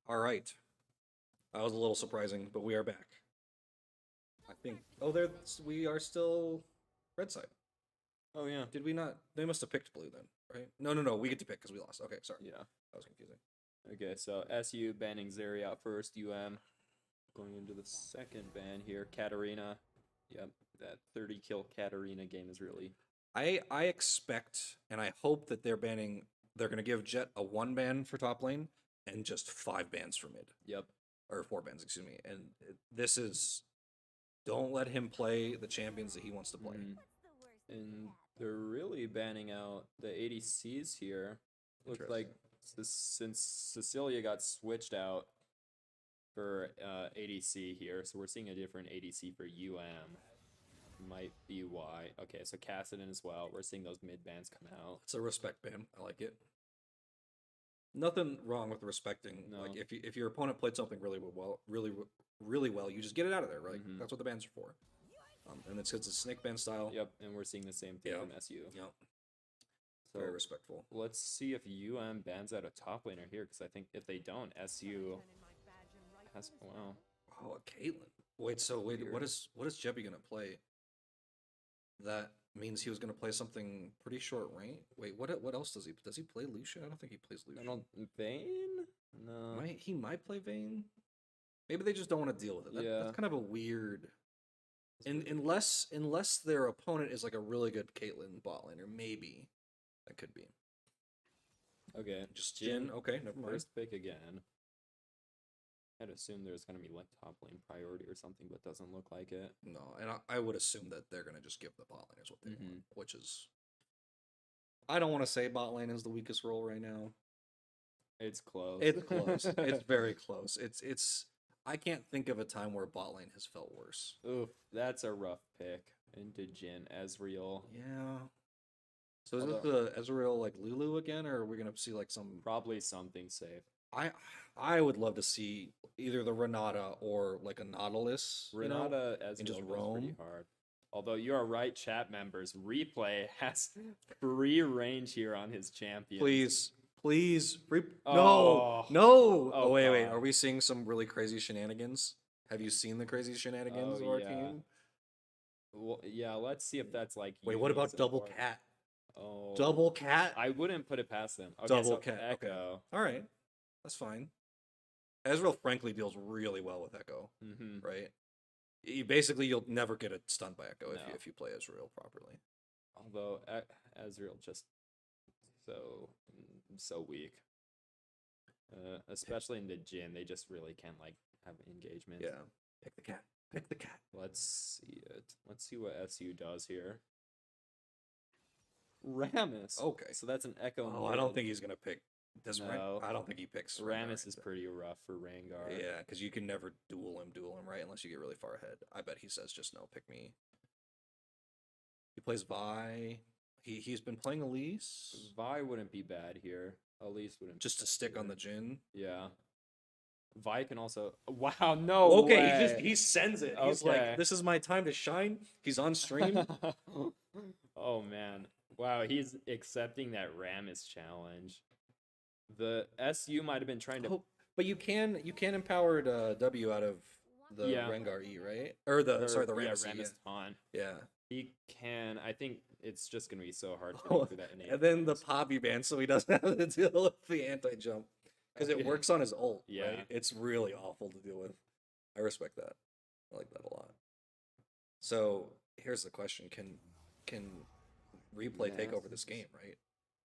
All right. That was a little surprising, but we are back. I think. Oh, there we are still red side. Oh yeah. Did we not? They must have picked blue then, right? No, no, no. We get to pick because we lost. Okay, sorry. Yeah. That was confusing. Okay, so SU banning Zeri out first. Going into the second ban here. Katarina. Yep, that 30 kill Katarina game is really. I expect and I hope that they're banning. They're gonna give Jet a 1 ban for top lane and just 5 bans for mid, Yep. or 4 bans, excuse me. And this is, don't let him play the champions that he wants to play. And they're really banning out the ADCs here. Looks like since Cecilia got switched out for ADC here, so we're seeing a different ADC for might be why. Okay, so Cassidon as well. We're seeing those mid bans come out. It's a respect ban. I like it. Nothing wrong with respecting. No. Like if your opponent played something really well, you just get it out of there, right? Mhm. That's what the bans are for. And it's because it's snake ban style. Yep, and we're seeing the same thing Yep. from SU. Yep. So Very respectful. let's see if bans out a top laner here, because I think if they don't, SU has wow. Oh, Caitlyn. Wait, Weird. what is Jeppy gonna play? That means he was gonna play something pretty short range. Wait, what else does he play Lucian? I don't think he plays I Lucian. don't Vayne? No. He might play Vayne. Maybe they just don't want to deal with it. Yeah. That's kind of a weird. Unless their opponent is like a really good Caitlyn bot laner, maybe that could be. Okay. Just Jin. Okay, never mind. First pick again. I'd assume there's gonna be like top lane priority or something, but doesn't look like it. No, and I would assume that they're gonna just give the bot laners what they Mm-hmm. want, which is. I don't want to say bot lane is the weakest role right now. It's close. It's close. It's very close. It's. I can't think of a time where bot lane has felt worse. Oof, that's a rough pick into Jin Ezreal. Yeah. So is this the Ezreal like Lulu again, or are we gonna see like some? Probably something safe. I would love to see either the Renata or like a Nautilus. Renata Ezreal and just goes roam. pretty hard. Although you are right, chat members, Replay has free range here on his champion. Please. Oh. No. Oh, Wait. God. Are we seeing some really crazy shenanigans? Have you seen the crazy shenanigans of our team? Well, yeah, let's see if that's like. Wait, what unique about so double far. cat? Oh, Double cat? I wouldn't put it past them. Okay, Double so cat. Echo. Okay. All right. That's fine. Ezreal frankly deals really well with Echo, Mm-hmm. right? You'll never get it stunned by Echo No. if you play Ezreal properly. Although Ezreal just so weak. Especially in the Jin, they just really can't like have engagement. Yeah. Pick the cat. Pick the cat. Let's see it. Let's see what SU does here. Ramus. Okay. So that's an Echo. Oh, I don't think he's gonna pick. No. I don't think he picks Ramus Rengar. is pretty rough for Rengar. Yeah, because you can never duel him, right? Unless you get really far ahead. I bet he says just no, pick me. He plays Vi. He's been playing Elise Vi wouldn't be bad here. Elise wouldn't. just to stick on the Jin. Yeah. Vi can also. Wow, no. Okay, way. he sends it. He's Okay. like, this is my time to shine. He's on stream. Oh man. Wow, he's accepting that Ramus challenge. The SU might have been trying to. Oh, but you can empower W out of the Rengar E, right? Or the Ramus E. Ramus taunt. Yeah. He can. I think it's just gonna be so hard to Oh, get through that innate. And then the Poppy ban, so he doesn't have to deal with the anti-jump. Because it works on his ult, Yeah. right? It's really awful to deal with. I respect that. I like that a lot. So here's the question: Can Replay take over this game, right?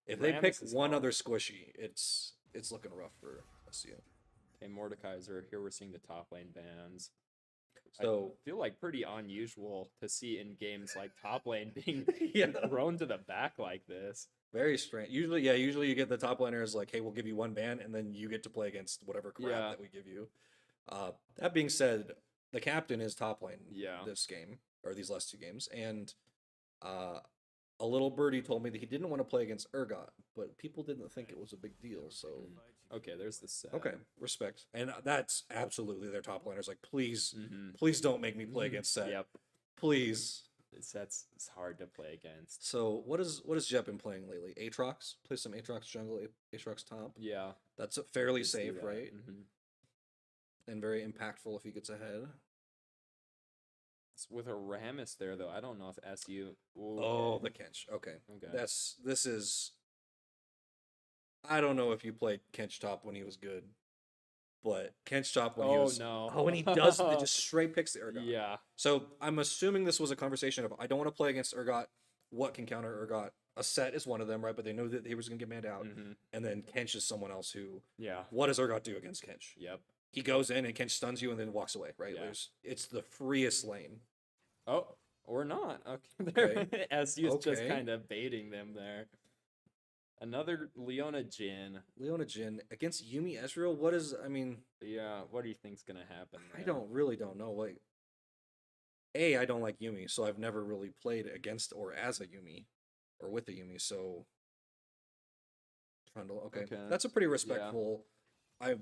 If they pick Ramus is one hard. other squishy, it's looking rough for SU. Okay, Mordekaiser. Here we're seeing the top lane bans. So I feel like pretty unusual to see in games like top lane being Yeah. thrown to the back like this. very strange. Usually you get the top laners like, hey, we'll give you 1 ban, and then you get to play against whatever crap Yeah. that we give you. That being said, the captain is top lane Yeah. this game, or these last 2 games, and a little birdie told me that he didn't want to play against Urgot, but people didn't think it was a big deal. So Okay, there's the set. okay, respect, and that's absolutely their top laners. Like, please, Mm-hmm. please don't make me play against Set. Yep. Please. Set's it's hard to play against. So what has Jep been playing lately? Aatrox? Play some Aatrox jungle, Aatrox top. Yeah. That's fairly Just do safe, that. right? Mhm. and very impactful if he gets ahead. With a Rammus there, though, I don't know if SU. Oh, the Kench. Okay. Okay. This is. I don't know if you played Kench top when he was good, but Kench top when he was. No. Oh, and he does. They just straight picks the Urgot. Yeah. So I'm assuming this was a conversation of I don't want to play against Urgot. What can counter Urgot? A set is one of them, right? But they know that he was going to get manned out. Mm-hmm. And then Kench is someone else who. Yeah. What does Urgot do against Kench? Yep. He goes in and Kench stuns you and then walks away, right? Yeah. It's the freest lane. Oh, or not. Okay. SU's just Okay. kind of baiting them there. Another Leona Jhin. Leona Jhin against Yumi Ezreal. What is? I mean, Yeah. What do you think's gonna happen? I there? don't know. Like, I don't like Yumi, so I've never really played against or as a Yumi, or with a Yumi. So, Trundle. Okay, that's a pretty respectful.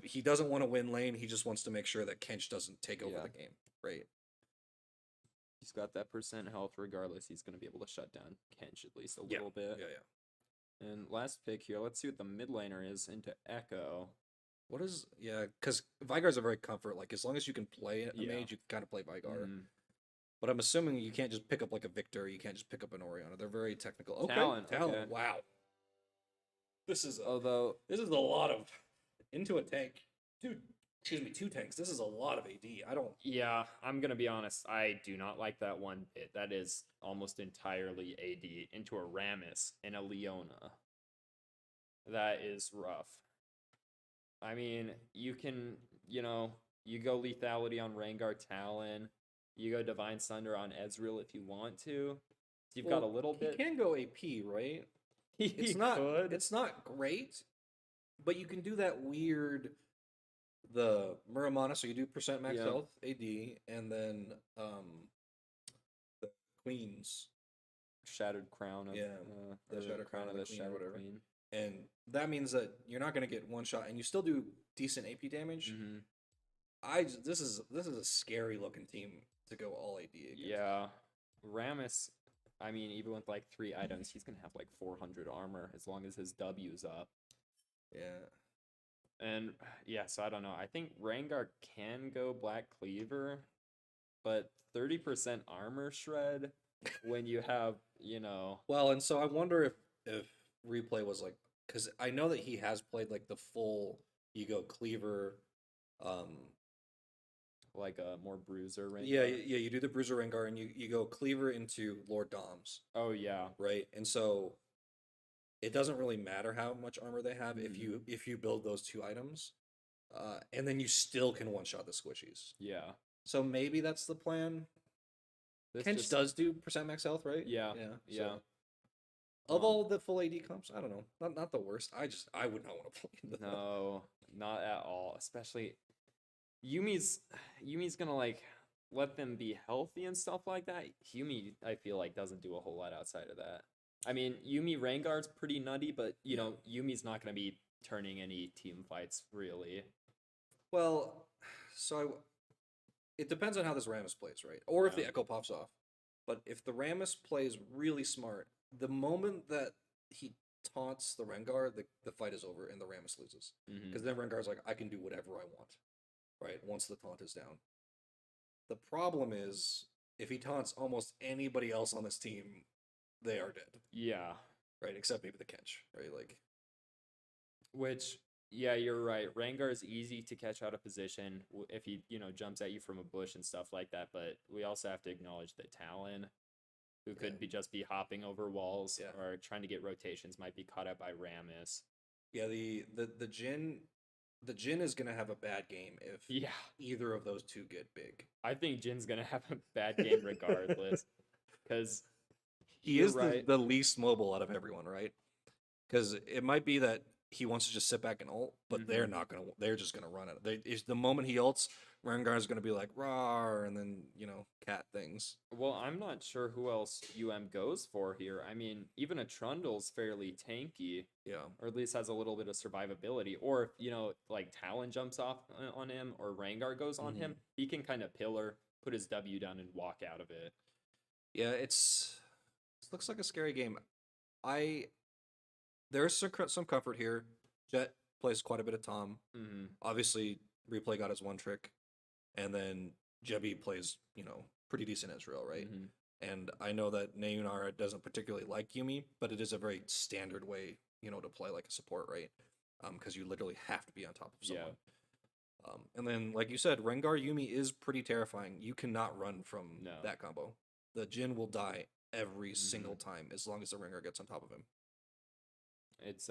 He doesn't want to win lane. He just wants to make sure that Kench doesn't take over the game. Right. He's got that % health regardless. He's gonna be able to shut down Kench at least a little bit. Yeah. And last pick here. Let's see what the mid laner is into Echo. What is because Vygar's a very comfort. Like as long as you can play a Yeah. mage, you can kind of play Vygar. Mhm. But I'm assuming you can't just pick up like a Victor. You can't just pick up an Orianna. They're very technical. Okay, Talon, Talon. okay. Wow. This is Although a lot of into a tank, dude. Excuse me, 2 tanks. This is a lot of AD. I don't. yeah, I'm gonna be honest. I do not like that one bit. That is almost entirely AD into a Rammus and a Leona. That is rough. I mean, you can, you go lethality on Rengar Talon. You go Divine Sunder on Ezreal if you want to. So you've got a little bit. He can go AP, right? It's It's not great, but you can do that weird. The Muramana, so you do % max health AD, and then the Queens. Shattered Crown of the Shattered Crown of the Queen or whatever. Queen. And that means that you're not going to get one shot, and you still do decent AP damage. Mm-hmm. This is a scary looking team to go all AD against. Yeah, Rammus. I mean, even with like 3 items, he's gonna have like 400 armor as long as his W's up. Yeah. And yeah, so I don't know. I think Rengar can go Black Cleaver, but 30% armor shred when you have, Well, and so I wonder if replay was like, because I know that he has played like the full. You go Cleaver, like a more Bruiser Rengar. Yeah. You do the Bruiser Rengar, and you go Cleaver into Lord Doms. Oh yeah. Right, and so it doesn't really matter how much armor they have if you build those 2 items, and then you still can one shot the squishies. Yeah. So maybe that's the plan. Kench does do % max health, right? Yeah. So, of all the full AD comps, I don't know. Not the worst. I would not want to play into that. No, not at all. Especially Yumi's gonna like let them be healthy and stuff like that. Yumi, I feel like, doesn't do a whole lot outside of that. I mean, Yumi Rengar's pretty nutty, but Yumi's not gonna be turning any team fights really. Well, so it depends on how this Rammus plays, right? Or if the Echo pops off. But if the Rammus plays really smart, the moment that he taunts the Rengar, the fight is over and the Rammus loses. Because then Rengar's like, I can do whatever I want, right? Once the taunt is down. The problem is, if he taunts almost anybody else on this team, they are dead. Yeah. Right? Except maybe the Kench, right? Like, which, yeah, you're right. Rengar is easy to catch out of position if he, jumps at you from a bush and stuff like that. But we also have to acknowledge that Talon, who could just be hopping over walls or trying to get rotations, might be caught out by Rammus. Yeah, the Jhin is gonna have a bad game if either of those 2 get big. I think Jin's gonna have a bad game regardless, because he is the least mobile out of everyone, right? Because it might be that he wants to just sit back and ult, but they're not gonna. They're just gonna run it. The moment he ults, Rengar's gonna be like rawr, and then cat things. Well, I'm not sure who else goes for here. I mean, even a Trundle's fairly tanky, or at least has a little bit of survivability. Or if like Talon jumps off on him, or Rengar goes on him, he can kind of pillar, put his W down, and walk out of it. Yeah, it looks like a scary game. There's some comfort here. Jet plays quite a bit of Tom. Mm-hmm. Obviously, Replay got his one trick, and then Jebi plays, pretty decent Ezreal, right? Mhm. And I know that Nayunara doesn't particularly like Yumi, but it is a very standard way, to play like a support, right? Because you literally have to be on top of Yeah. someone. And then, like you said, Rengar Yumi is pretty terrifying. You cannot run from No. that combo. The Jin will die every Mhm. single time as long as the Rengar gets on top of him. It's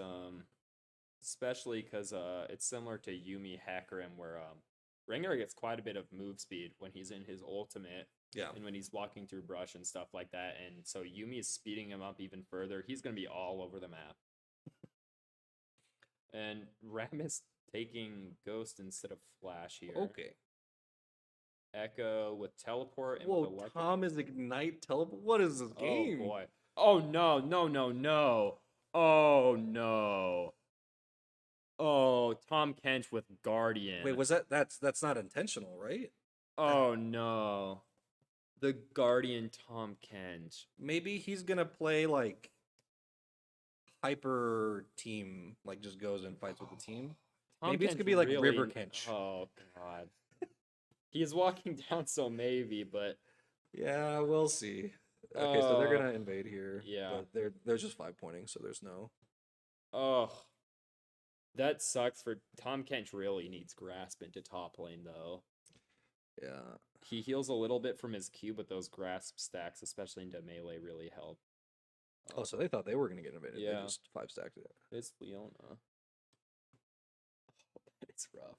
especially because it's similar to Yumi Hackrim, where Rengar gets quite a bit of move speed when he's in his ultimate. Yeah. And when he's walking through brush and stuff like that. And so Yumi is speeding him up even further. He's going to be all over the map. And Ram is taking Ghost instead of Flash here. Okay. Echo with Teleport and Whoa, with Electric. Tom is Ignite Teleport? What is this game? Oh, boy. Oh, no, no, no, no. Oh, no. Oh, Tom Kench with Guardian. Wait, was that's not intentional, right? Oh, no. The Guardian Tom Kench. Maybe he's gonna play like hyper team, like just goes and fights with the team. Tom Maybe it's Kench gonna be like really- River Kench. Oh, God. He is walking down, so maybe, but Yeah, we'll see. Okay, so they're gonna invade here. yeah. But they're just 5-pointing, so there's no. oh, that sucks for Tom Kench. Really needs grasp into top lane though. Yeah. He heals a little bit from his Q, but those grasp stacks, especially into melee, really help. Oh, so they thought they were gonna get invaded. Yeah. They just 5-stacked it. It's Leona. Oh, it's rough.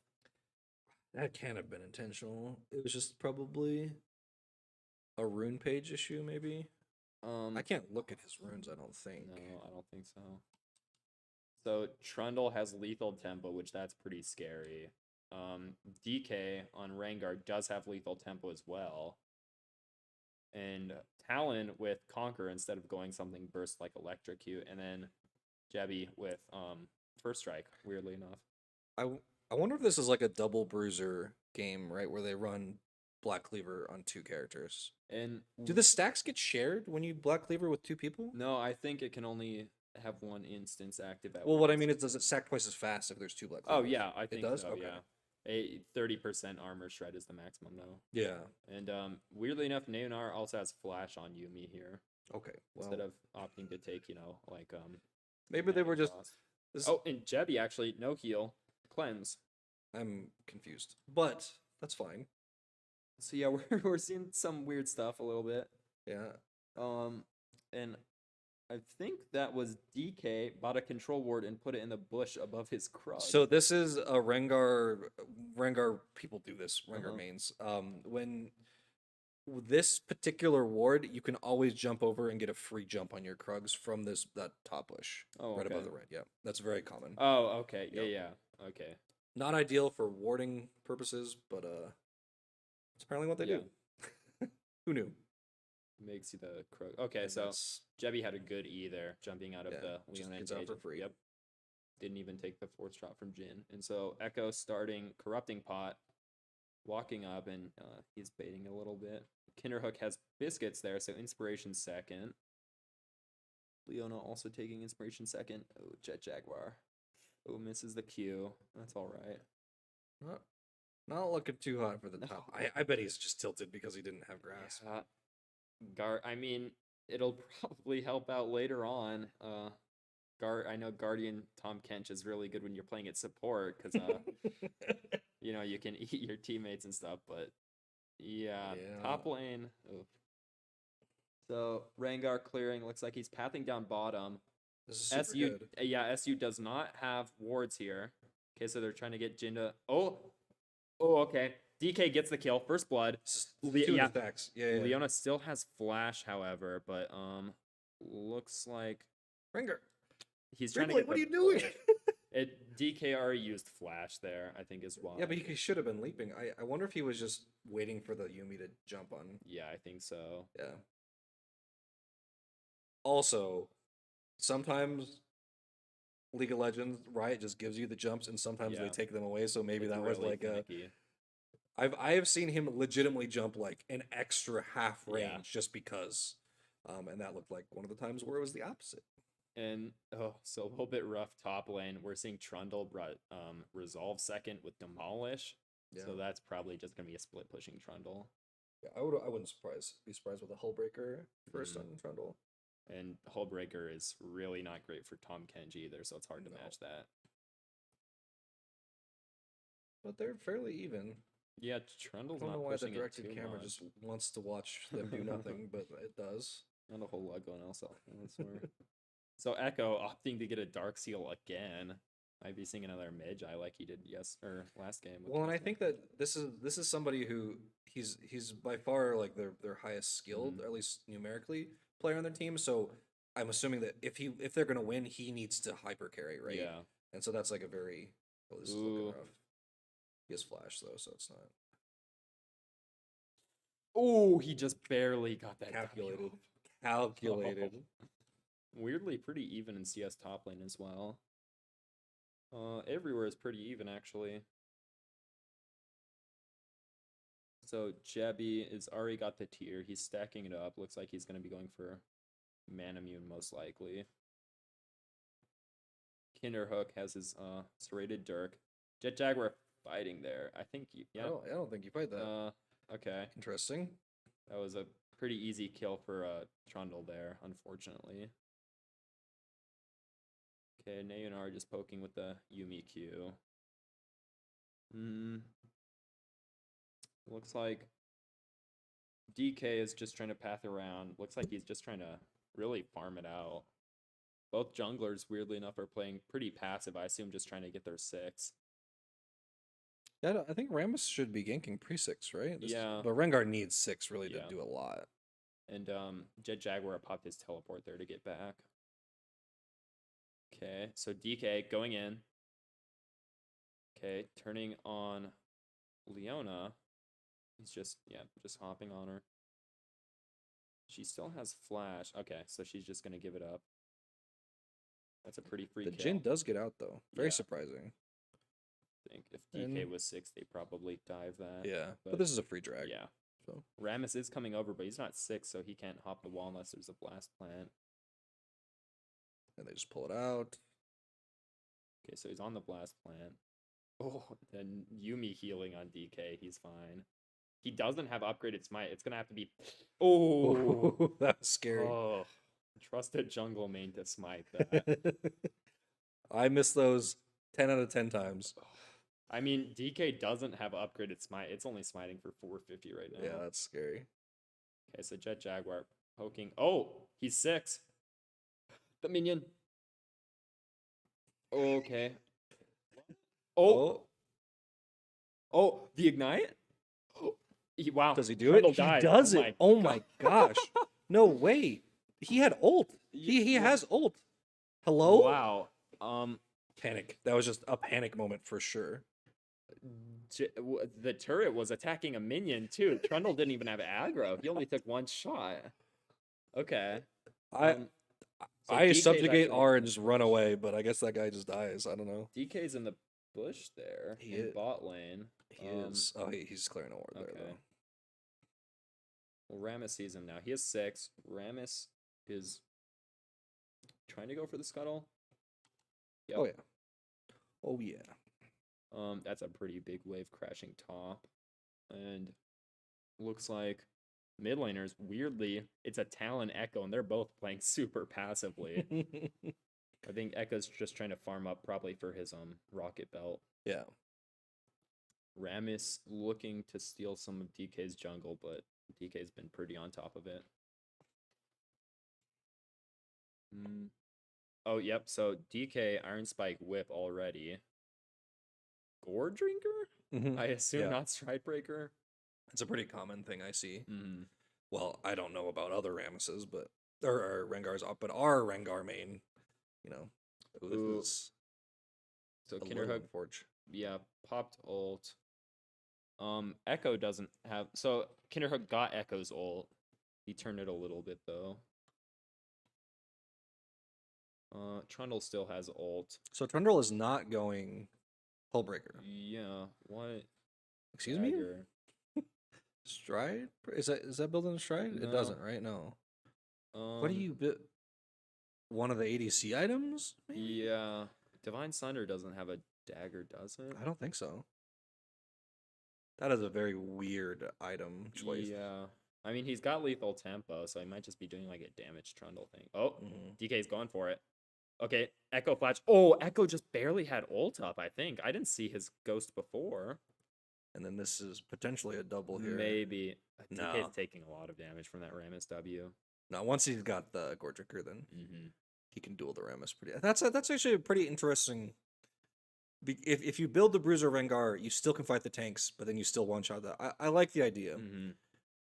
That can't have been intentional. It was just probably a rune page issue, maybe. I can't look at his runes, I don't think. No, I don't think so. So Trundle has lethal tempo, which that's pretty scary. DK on Rengar does have lethal tempo as well. And Talon with Conquer instead of going something burst like Electrocute, and then Jebi with First Strike, weirdly enough. I wonder if this is like a double bruiser game, right? Where they run Black Cleaver on 2 characters. And Do the stacks get shared when you Black Cleaver with 2 people? no, I think it can only have one instance active at Well, what I once. mean is, does it stack twice as fast if there's 2 Black Oh Cleavers? yeah, I think does? so. Okay. Yeah, a 30% armor shred is the maximum though. Yeah. And weirdly enough, Neonar also has flash on Yumi here Okay. Well, instead of opting to take, like maybe they were just. Frost. This, Oh, and Jebi actually no heal, cleanse. I'm confused, but that's fine. So yeah, we're seeing some weird stuff a little bit. Yeah. And I think that was DK bought a control ward and put it in the bush above his Krug. So this is a Rengar. Rengar people do this. Rengar Uh-huh. mains. When this particular ward, you can always jump over and get a free jump on your Krugs from that top bush right above the red. Yeah, that's very common. Oh, okay. Yep. Yeah. Okay. Not ideal for warding purposes, but it's apparently what they do. Who knew? Makes you the Krug. Okay, And so that's- Jebi had a good E there, jumping out of Yeah, the just Leona gets out for engagement. free. Yep. Didn't even take the 4th shot from Jin. And so Echo starting Corrupting Pot, walking up, and he's baiting a little bit. Kinderhook has Biscuits there, so Inspiration second. Leona also taking Inspiration second. Oh, Jet Jaguar. Oh, misses the Q. That's all right. Not looking too hot for the No. top. I bet he's just tilted because he didn't have grass. I mean, it'll probably help out later on. I know Guardian Tom Kench is really good when you're playing at support because you can eat your teammates and stuff. But yeah. Top lane. Oof. So Rengar clearing. Looks like he's pathing down bottom. This is super SU good. SU does not have wards here. Okay, so they're trying to get Jinda. Oh, okay. DK gets the kill. First blood. Two attacks. Yeah. Leona still has flash, however, but looks like Rengar. he's trying to Ridley, get what are the you doing? DK already used flash there, I think, as well. Yeah, but he should have been leaping. I wonder if he was just waiting for the Yumi to jump on. Yeah, I think so. Yeah. Also, sometimes League of Legends, Riot just gives you the jumps, and sometimes they take them away. So maybe It's that was really like finicky. I have seen him legitimately jump like an extra half range Yeah. just because, and that looked like one of the times where it was the opposite. And so a little bit rough top lane. We're seeing Trundle brought Resolve second with Demolish. Yeah. So that's probably just gonna be a split pushing Trundle. Yeah, I wouldn't be surprised with a Hullbreaker first on Trundle. And Hullbreaker is really not great for Tom Kenji either, so it's hard to match that. But they're fairly even. Yeah, Trundle's I don't not know why the pushing it directed too camera much. just wants to watch them do nothing, but it does. Not a whole lot going else elsewhere. So Echo opting to get a Dark Seal again. Might be seeing another Magi like he did last game. with Well, and I Tesla. think that this is somebody who he's by far like their highest skilled, at least numerically, player on their team. So I'm assuming that if they're gonna win, he needs to hyper carry, right? Yeah. And so that's like a very this is looking rough. He has flash though, so it's not Oh, he just barely got that calculated. W. Calculated. Weirdly pretty even in CS top lane as well. Everywhere is pretty even actually. So Jebby is already got the tier. He's stacking it up. Looks like he's gonna be going for Manamune most likely. Kinderhook has his serrated Dirk. Jet Jaguar fighting there. I think yeah. I don't think you played that. Okay. Interesting. That was a pretty easy kill for Trundle there, unfortunately. Okay, Nayunar just poking with the Yumi Q. Looks like DK is just trying to path around. Looks like he's just trying to really farm it out. Both junglers, weirdly enough, are playing pretty passive. I assume just trying to get their 6. Yeah, I think Rammus should be ganking pre-6, right? Yeah. But Rengar needs 6 really to Yeah. do a lot. And Jet Jaguar popped his teleport there to get back. Okay, so DK going in. Okay, turning on Leona. He's just hopping on her. She still has flash. Okay, so she's just gonna give it up. That's a pretty free The kill. Jhin does get out though. Very Yeah. surprising. I think if DK And- was 6, they probably dive that. Yeah, but But this is a free drag. Yeah. So Rammus is coming over, but he's not 6, so he can't hop the wall unless there's a blast plant. and they just pull it out. Okay, so he's on the blast plant. Oh, then Yumi healing on DK. He's fine. He doesn't have upgraded smite. It's gonna have to be. Oh, That was scary. oh! Trusted jungle main to smite that. I miss those 10 out of 10 times. I mean, DK doesn't have upgraded smite. It's only smiting for 450 right now. Yeah, that's scary. Okay, so Jet Jaguar poking. Oh, he's 6. The minion. Okay. Oh, the ignite. Wow. Does he do Trundle it? He died. does Oh it. Oh my gosh. No way. He had ult. He has ult. Hello? Wow. Panic. That was just a panic moment for sure. The turret was attacking a minion too. Trundle didn't even have aggro. He only took 1 shot. Okay. I So I DK's subjugate actually- R and just run away, but I guess that guy just dies. I don't know. DK's in the bush there. He in is. bot lane. He is. Oh, he's clearing a ward there Okay. though. Well, Rammus sees him now. He has 6. Rammus is trying to go for the scuttle. Yep. Oh yeah. Oh yeah. That's a pretty big wave crashing top. And looks like mid laners, weirdly, it's a Talon Echo, and they're both playing super passively. I think Echo's just trying to farm up probably for his rocket belt. Yeah. Rammus looking to steal some of DK's jungle, but DK's been pretty on top of it. Oh, yep. So DK Iron Spike whip already. Gore Drinker? Mhm. I assume Yeah. not Stridebreaker. It's a pretty common thing I see. Mm-hmm. Well, I don't know about other Rammuses, but or Rengar's but our Rengar main, you know, Ooh. is So a Kinderhook, little forge. yeah, popped ult. Echo doesn't have. So Kinderhook got Echo's ult. He turned it a little bit though. Trundle still has ult. So Trundle is not going Hullbreaker. Yeah. What? Excuse me? Dagger? Stride? Is that built in Stride? No. It doesn't, right? No. What do Um, you build? One of the ADC items? Maybe? Yeah. Divine Sunder doesn't have a dagger, does it? I don't think so. That is a very weird item choice. Yeah. I mean, he's got lethal tempo, so he might just be doing like a damage trundle thing. Oh, DK's going for it. Okay, Echo Flash. Oh, Echo just barely had ult up, I think. I didn't see his ghost before. And then this is potentially a double here. Maybe. No. DK's taking a lot of damage from that Rammus W. No, once he's got the Gordraker, then he can duel the Rammus pretty. That's actually a pretty interesting. If you build the Bruiser Rengar, you still can fight the tanks, but then you still one shot that. I like the idea.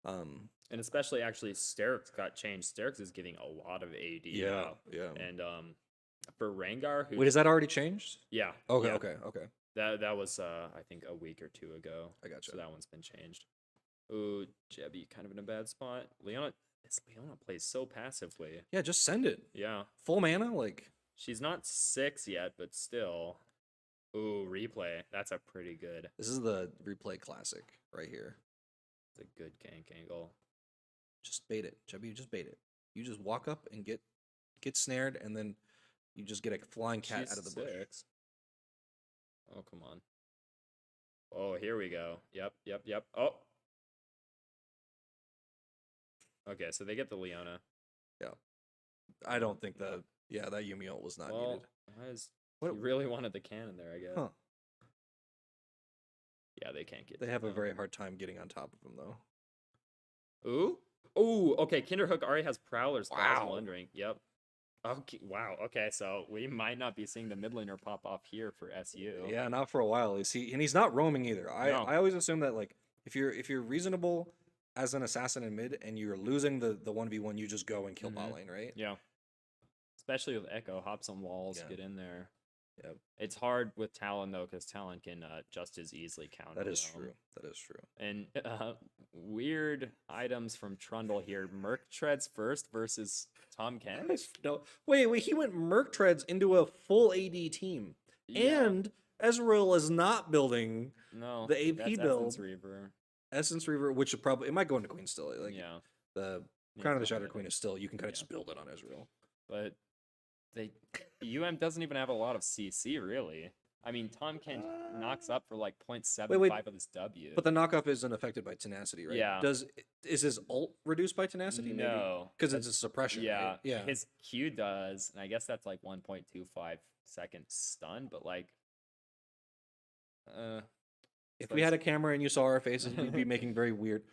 And especially actually Sterix got changed. Sterix is getting a lot of AD. Yeah. And for Rengar, wait, is that already changed? Yeah. Okay. Yeah. Okay. That was I think a week or two ago. I gotcha. So that one's been changed. Ooh, Jebby kind of in a bad spot. Leona plays so passively. Yeah, just send it. Yeah. Full mana, like she's not 6 yet, but still. Ooh, replay. That's a pretty good. This is the replay classic right here. It's a good gank angle. Just bait it, Chubby. You just bait it. You just walk up and get snared, and then you just get a flying cat out of the bush. Oh, come on. Oh, here we go. Yep. Oh. Okay, so they get the Leona. Yeah. I don't think that. Yeah, that Yuumi ult was not needed. He really wanted the cannon there, I guess. Huh. Yeah, they can't get. They have a very hard time getting on top of him, though. Ooh. Ooh. Okay, Kinderhook already has Prowlers. Wow. I was wondering. Yep. Okay. Wow. Okay, so we might not be seeing the mid laner pop off here for SU. Yeah, not for a while. And he's not roaming either. I always assume that like if you're reasonable as an assassin in mid and you're losing the 1v1, you just go and kill bot lane, right? Yeah. Especially with Echo, hops on walls, get in there. Yep. It's hard with Talon though, because Talon can just as easily counter. That is true. That is true. And weird items from Trundle here. Merc Treads first versus Tom Kent. No, wait. He went Merc Treads into a full AD team, and Ezreal is not building the AP build. Essence Reaver, which would probably it might go into Queen still. Like the Crown of the Shattered Queen is still you can kind of just build it on Ezreal, but. Doesn't even have a lot of CC, really. I mean, Tom Kent knocks up for like 0.75 of his W. But the knockup isn't affected by tenacity, right? Yeah. Is his ult reduced by tenacity? No. Because it's a suppression, yeah. right? Yeah. His Q does, and I guess that's like 1.25 second stun, but like... if we had a camera and you saw our faces, we'd be making very weird...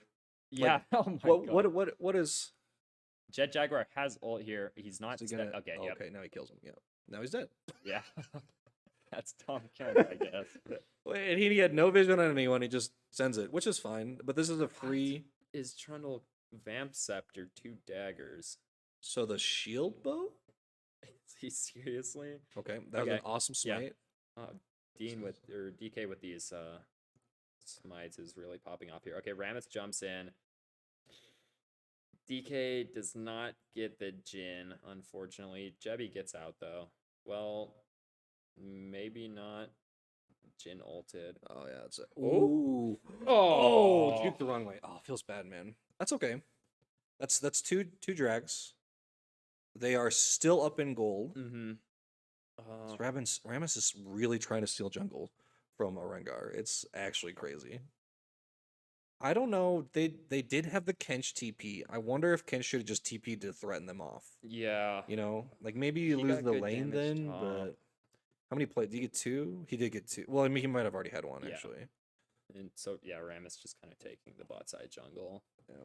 Yeah, like, oh my god. What is... Jet Jaguar has ult here. He's not dead. Okay, okay, now he kills him. Yeah. Now he's dead. Yeah. That's Tom Kent, I guess. And he had no vision on anyone. He just sends it, which is fine. But this is a free... Is Trundle Vamp Scepter 2 daggers? So the shield bow? Is he seriously? Okay, that was an awesome smite. Yeah. DK with these smites is really popping off here. Okay, Rammus jumps in. DK does not get the Jhin, unfortunately. Jebby gets out, though. Well, maybe not. Jhin ulted. Oh, yeah. It's Ooh. Oh, juked the wrong way. Oh, feels bad, man. That's okay. That's two drags. They are still up in gold. Mm-hmm. Rammus is really trying to steal jungle from a Rengar. It's actually crazy. I don't know. They did have the Kench TP. I wonder if Kench should have just TP'd to threaten them off. Yeah. You know, like maybe you lose the lane then, but how many plays? Did he get 2? He did get 2. Well, I mean, he might have already had 1, actually. And so, yeah, Rammus just kind of taking the bot side jungle. Yeah.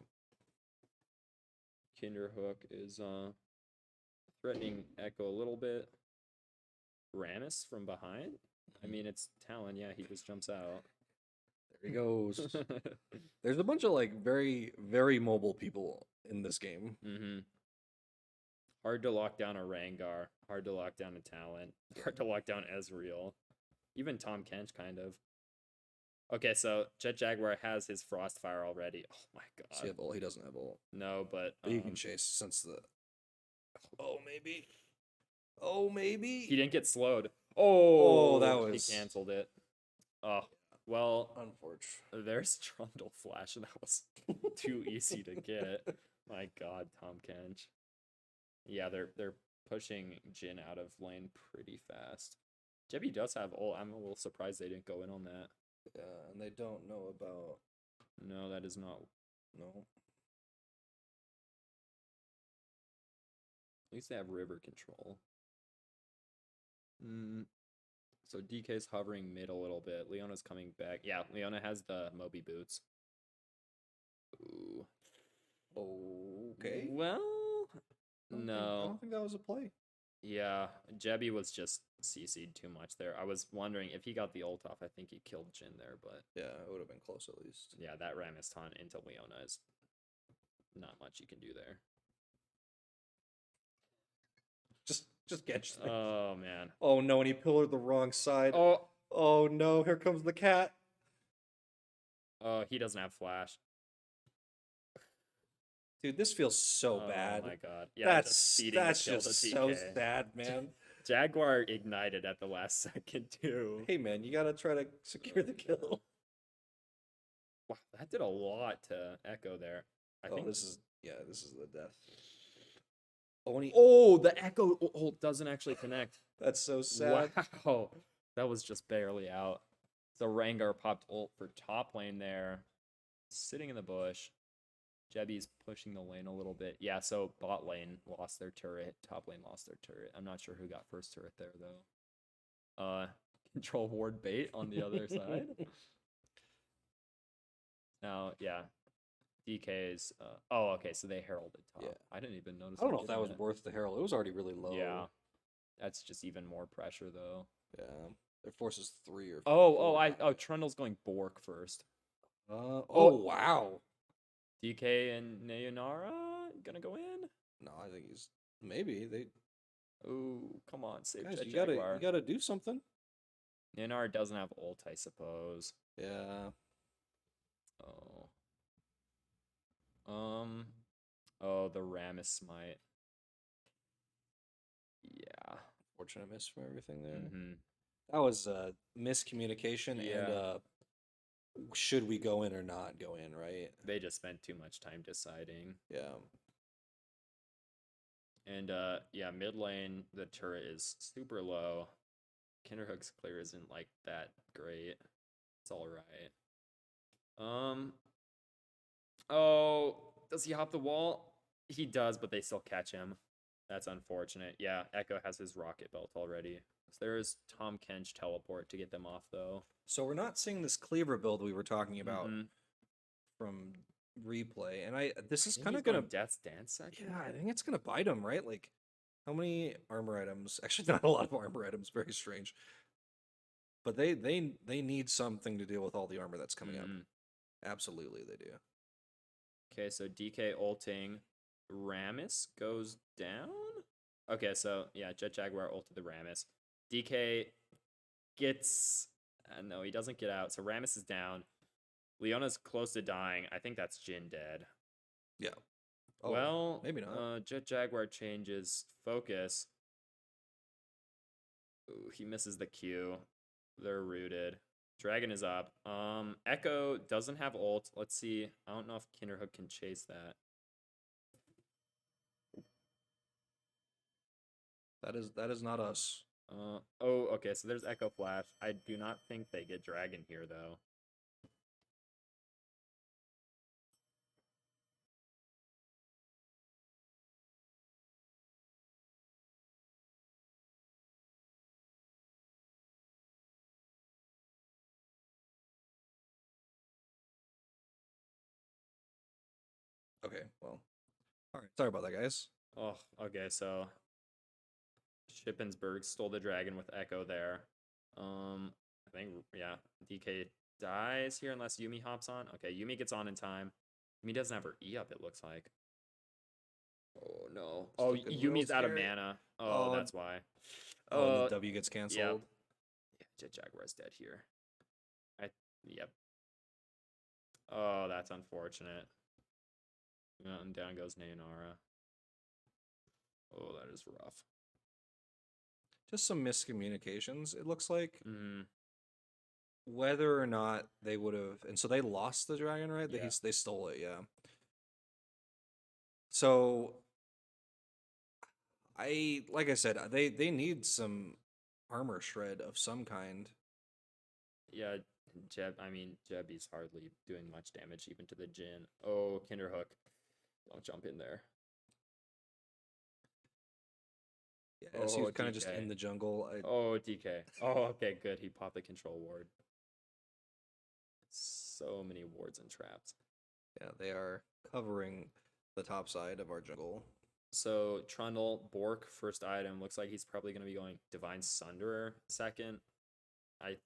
Kinderhook is threatening Echo a little bit. Rammus from behind? I mean, it's Talon. Yeah, he just jumps out. There he goes. There's a bunch of like very, very mobile people in this game. Mm-hmm. Hard to lock down a Rengar. Hard to lock down a Talon. Hard to lock down Ezreal. Even Tom Kench, kind of. Okay, so Jet Jaguar has his Frostfire already. Oh my god. Does he have ult? He doesn't have ult. No, but he can chase since the. Oh maybe. Oh maybe. He didn't get slowed. Oh, that was. He canceled it. Oh. Well, unfortunate. There's Trundle Flash, and that was too easy to get. My God, Tom Kench. Yeah, they're pushing Jhin out of lane pretty fast. Jebby does have ult. I'm a little surprised they didn't go in on that. Yeah, and they don't know about No, that is not. no. At least they have river control. So DK's hovering mid a little bit. Leona's coming back. Yeah, Leona has the Moby boots. Ooh. Okay. Well, I no. don't think that was a play. Yeah, Jebby was just CC'd too much there. I was wondering if he got the ult off, I think he killed Jin there, but Yeah, it would have been close at least. yeah, that Rammus taunt into Leona is not much you can do there. Just get. Oh man. Oh no, and he pillared the wrong side. Oh, Oh no, here comes the cat. oh, he doesn't have flash. Dude, this feels so bad. Oh my god. Yeah, just feeding that's the kill just to so DK. sad, man. Jaguar ignited at the last second too. Hey man, you gotta try to secure the kill. Wow, that did a lot to Echo there. I think this is the death. Oh, and he, oh, the Echo ult doesn't actually connect. that's so sad. Wow. That was just barely out. So Rengar popped ult for top lane there. Sitting in the bush. Jebby's pushing the lane a little bit. Yeah, so bot lane lost their turret. Top lane lost their turret. I'm not sure who got first turret there, though. Control ward bait on the other side. Now, yeah. DK's... oh, okay, so they heralded top. Yeah. I didn't even notice. I don't know them if that getting was it. worth the herald. It was already really low. Yeah. That's just even more pressure, though. Yeah. Their force is 3 or Oh, 4. Trundle's going Bork first. Oh, wow. DK and Nayonara gonna go in? No, I think he's maybe they Oh, come on, save guys. Jet You Jaguar. gotta do something. Nayonara doesn't have ult, I suppose. Yeah. Oh. Oh, the Rammus smite. Yeah. Fortunate miss from everything there. Mm-hmm. That was miscommunication Yeah. and should we go in or not go in, right? They just spent too much time deciding. Yeah. And yeah, mid lane, the turret is super low. Kinderhook's clear isn't like that great. It's alright. Oh, does he hop the wall? He does, but they still catch him. That's unfortunate. Yeah, Echo has his rocket belt already. So there is Tom Kench teleport to get them off, though. So we're not seeing this cleaver build we were talking about Mhm. from replay, and this is I think kind he's of gonna going Death's Dance second. yeah, I think it's gonna bite him, right? Like, how many armor items? Actually, not a lot of armor items. Very strange. But they need something to deal with all the armor that's coming up. Mhm. Absolutely, they do. Okay, so DK ulting. Rammus goes down? Okay, so yeah, Jet Jaguar ulted the Rammus. DK gets... no, he doesn't get out, so Rammus is down. Leona's close to dying. I think that's Jin dead. Yeah. Oh, well, maybe not. Jet Jaguar changes focus. Ooh, he misses the Q. They're rooted. Dragon is up. Echo doesn't have ult. Let's see. I don't know if Kinderhook can chase that. That is not us. Oh, okay. So there's Echo Flash. I do not think they get Dragon here, though. Okay, well, all right. Sorry about that, guys. Oh, okay. So Shippensburg stole the Dragon with Echo there. I think, yeah, DK dies here unless Yumi hops on. Okay, Yumi gets on in time. Yumi doesn't have her E up, it looks like. Oh, no. Oh, Still getting real Yumi's out of scary. mana. Oh, that's why. Oh, and the W gets canceled. Yeah, Jet Jaguar's dead here. Yep. Oh, that's unfortunate. And down goes Nayonara. Oh, that is rough. Just some miscommunications, it looks like. Mm-hmm. Whether or not they would have, and so they lost the dragon, right? Yeah. They stole it, yeah. So like I said, they need some armor shred of some kind. Yeah, Jebby's hardly doing much damage even to the Jin. Oh, Kinderhook. Don't jump in there. Yeah, he was kind of just DK. in the jungle. Oh, DK. Oh, okay, good. He popped the control ward. So many wards and traps. Yeah, they are covering the top side of our jungle. So Trundle, Bork, first item. Looks like he's probably going to be going Divine Sunderer second. I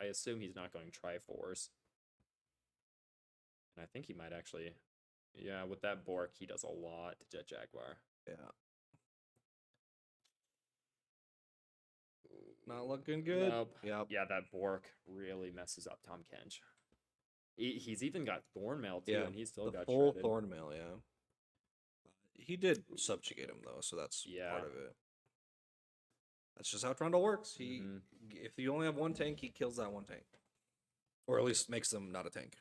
assume he's not going Triforce. And I think he might actually... Yeah, with that Bork, he does a lot to Jet Jaguar. Yeah. Not looking good. Nope. Yep. Yeah, that Bork really messes up Tom Kench. He's even got Thornmail too, Yeah, and he still the got full shredded. Thornmail, yeah. He did subjugate him though, so that's part of it. That's just how Trundle works. If you only have one tank, he kills that one tank, or at least makes them not a tank.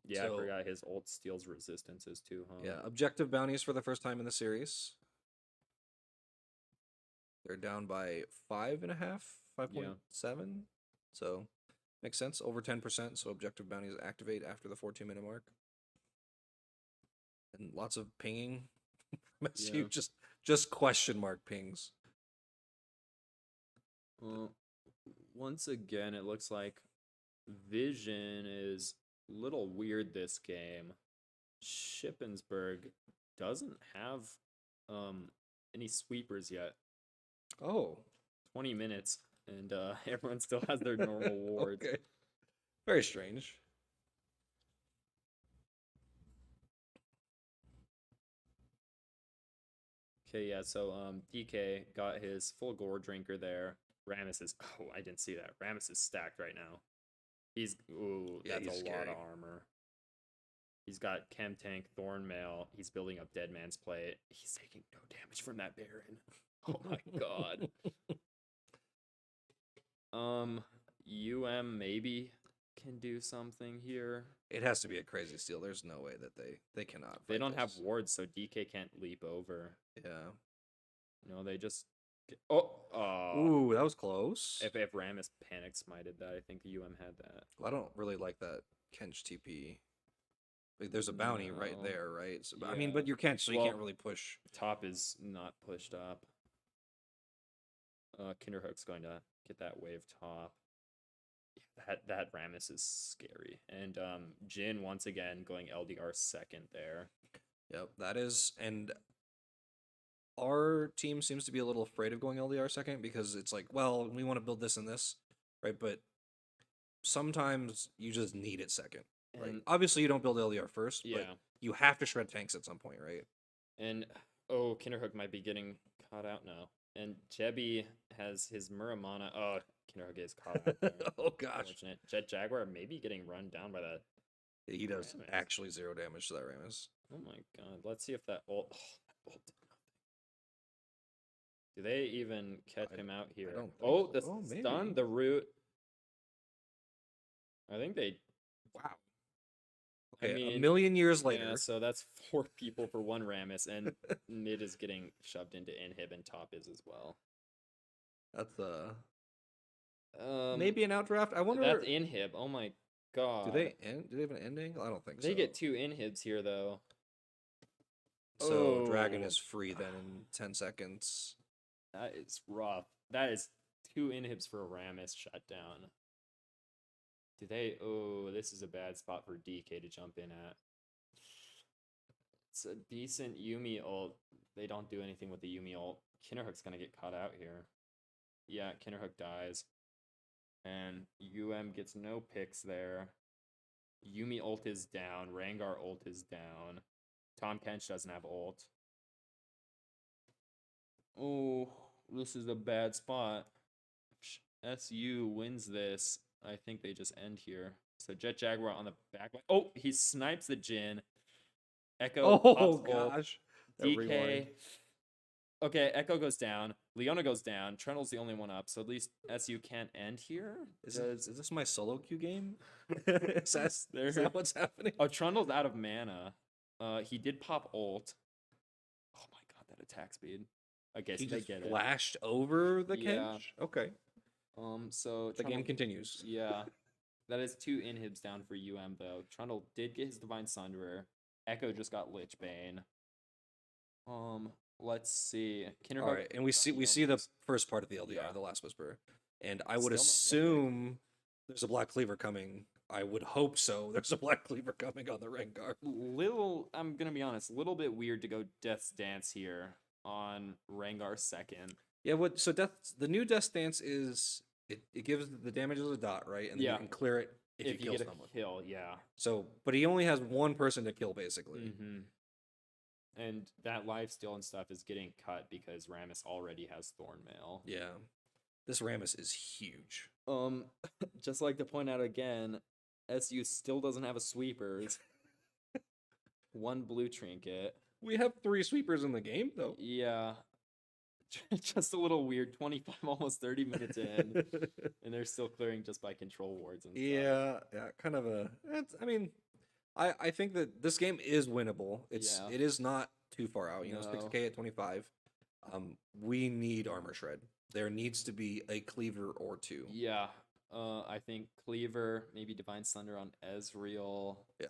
Yeah, I forgot his ult steals resistances too, huh? Yeah, objective bounties for the first time in the series. They're down by 5.5, 5.7. So makes sense. Over 10%. So objective bounties activate after the 14-minute mark. And lots of pinging. You just question mark pings. Well, once again, it looks like Vision is a little weird this game. Shippensburg doesn't have any sweepers yet. Oh. 20 minutes, and everyone still has their normal wards. Okay. Very strange. Okay, yeah, so DK got his full gore drinker there. Rammus is... Oh, I didn't see that. Rammus is stacked right now. That's a lot of armor. He's got Chem Tank, Thornmail. He's building up Dead Man's Plate. He's taking no damage from that Baron. Oh my god. Maybe can do something here. It has to be a crazy steal. There's no way that they cannot. They don't have wards, so DK can't leap over. Yeah. No, they just... Ooh, that was close. If Rammus panic smited that, I think the had that. Well, I don't really like that Kench TP. Like, there's a bounty right there, right? So, yeah. I mean, but you can't, so you can't really push. Top is not pushed up. Kinderhook's going to get that wave top. That Rammus is scary. And Jin, once again, going LDR second there. Yep, that is. And our team seems to be a little afraid of going LDR second because it's like, well, we want to build this and this, right? But sometimes you just need it second. Right? Obviously, you don't build LDR first, but you have to shred tanks at some point, right? And, Kinderhook might be getting caught out now. And Jebby has his Muramana. Oh, Kinderhook is caught out there. Oh, gosh. Jet Jaguar maybe getting run down by that. He does actually 0 damage to that Rammus. Oh, my God. Let's see if that ult... Oh, that ult did nothing. Do they even catch him out here? The stun, the root. I think they... Wow. Okay, I mean, a million years later. Yeah, so that's 4 people for 1 Rammus, and mid is getting shoved into inhib, and top is as well. That's maybe an outdraft. I wonder. That's inhib. Oh my god. Do they have an end angle? I don't think so. They get 2 inhibs here though. So Dragon is free then in 10 seconds. That is rough. That is 2 inhibs for a Rammus shut down. Do they... Oh, this is a bad spot for DK to jump in at. It's a decent Yuumi ult. They don't do anything with the Yuumi ult. Kinderhook's gonna get caught out here. Yeah, Kinderhook dies. And gets no picks there. Yuumi ult is down. Rengar ult is down. Tom Kench doesn't have ult. Oh, this is a bad spot. SU wins this. I think they just end here. So Jet Jaguar on the back line. Oh, he snipes the Jin. Echo. Oh gosh. DK. Okay, Echo goes down. Leona goes down. Trundle's the only one up, so at least SU can't end here. Is this my solo queue game? is that what's happening? Oh, Trundle's out of mana. He did pop ult. Oh my god, that attack speed. Okay, so they get it. Flashed over the Kench? Okay. So The game Trundle, continues. yeah, that is 2 inhibs down for though. Trundle did get his Divine Sunderer. Echo just got Lich Bane. Let's see. All right, and we see the first part of the LDR, Yeah. the Last Whisper, and I would Still no Mythic. assume there's a Black Cleaver coming. I would hope so. There's a Black Cleaver coming on the Rengar. I'm gonna be honest, a little bit weird to go Death's Dance here on Rengar second. Yeah, the new Death Stance is it gives the damage as a dot, right? And then Yeah. you can clear it if you kill get someone. a kill, yeah. So, but he only has one person to kill, basically. Mm-hmm. And that lifesteal and stuff is getting cut because Rammus already has Thornmail. Yeah. This Rammus is huge. Just like to point out again, SU still doesn't have a sweepers. 1 blue trinket. We have 3 sweepers in the game, though. Yeah. Just a little weird. 25, almost 30 minutes in, and they're still clearing just by control wards and stuff. Yeah, kind of a. I think that this game is winnable. It is not too far out. You know, 6K at 25. We need armor shred. There needs to be a cleaver or 2. Yeah. I think cleaver, maybe Divine Thunder on Ezreal. Yeah.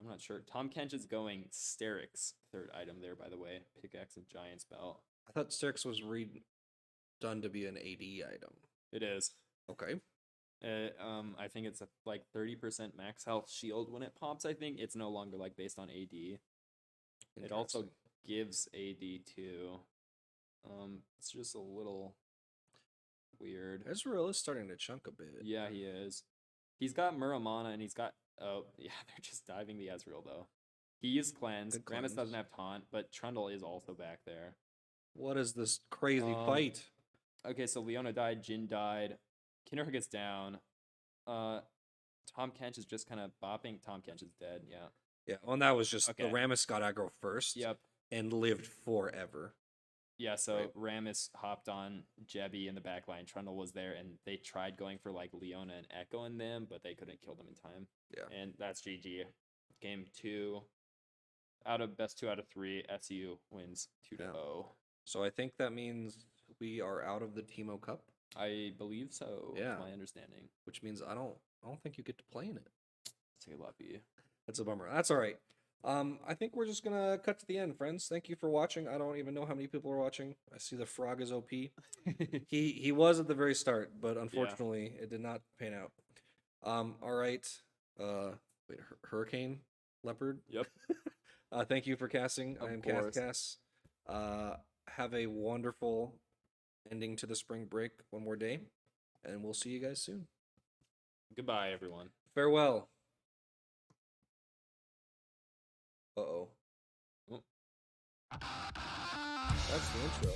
I'm not sure. Tom Kench is going Sterix, 3rd item there, by the way. Pickaxe and Giant's Belt. I thought Sterix was redone to be an AD item. It is. Okay. I think it's like 30% max health shield when it pops. I think it's no longer like based on AD. It also gives AD too. It's just a little weird. Ezreal is starting to chunk a bit. Yeah, he is. He's got Muramana and he's got. Oh, yeah, they're just diving the Ezreal though. He used Cleanse. Rammus doesn't have Taunt, but Trundle is also back there. What is this crazy fight? Okay, so Leona died, Jin died. Kinnor gets down. Tom Kench is just kind of bopping. Tom Kench is dead, yeah. Yeah, well, and that was just the Rammus got aggro first. Yep. And lived forever. Yeah, so Rammus hopped on Jebby in the back line. Trundle was there, and they tried going for like Leona and Echo in them, but they couldn't kill them in time. Yeah. And that's GG. Game 2. Best 2 out of 3. SU wins 2-0. So I think that means we are out of the Teemo Cup. I believe so. Yeah. My understanding. Which means I don't think you get to play in it. Say lucky. That's a bummer. That's all right. I think we're just gonna cut to the end, friends. Thank you for watching. I don't even know how many people are watching. I see the frog is OP. he was at the very start, but unfortunately it did not pan out. All right. Wait, Hurricane Leopard. Yep. Thank you for casting. I am Cass. Have a wonderful ending to the spring break. One more day, and we'll see you guys soon. Goodbye, everyone. Farewell. Uh-oh. Oh. That's the intro.